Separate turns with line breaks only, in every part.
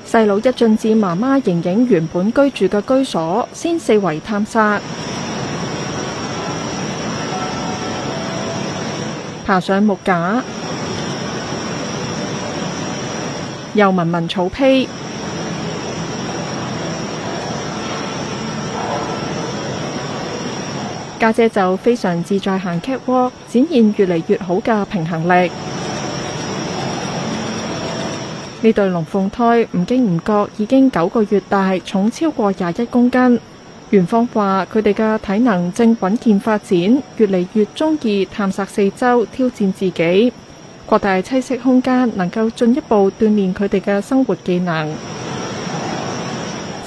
細佬一進至媽媽瑩瑩原本居住嘅居所，先四圍探索，爬上木架，又聞聞草坯。家姐就非常自在行 catwalk， 展現越嚟越好嘅平衡力。呢對龍鳳胎唔經唔覺已經9個月大，重超過21公斤。園方話佢哋嘅體能正穩健發展，越嚟越鍾意探索四周、挑戰自己。擴大棲息空間能夠進一步鍛鍊佢哋嘅生活技能。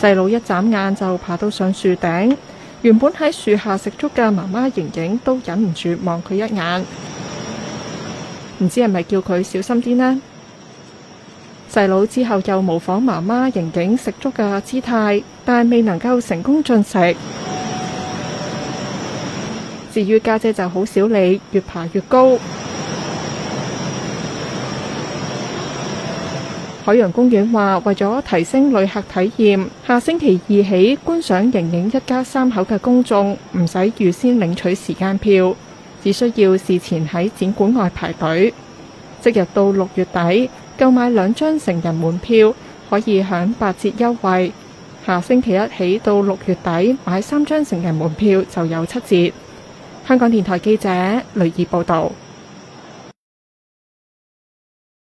細佬一眨眼就爬到上樹頂，原本喺樹下食粥嘅媽媽瑩瑩都忍唔住望佢一眼，唔知係咪叫佢小心啲呢？細佬之後又模仿媽媽瑩瑩食粥嘅姿態，但未能夠成功進食。至於家姐就好少理，越爬越高。海洋公園話，為咗提升旅客體驗，下星期2起觀賞瑩瑩一家3口嘅公眾唔使預先領取時間票，只需要事前喺展館外排隊。即日到6月底，購買2張成人門票可以享8折優惠。下星期1起到6月底，買3張成人門票就有7折。香港電台記者雷怡報導。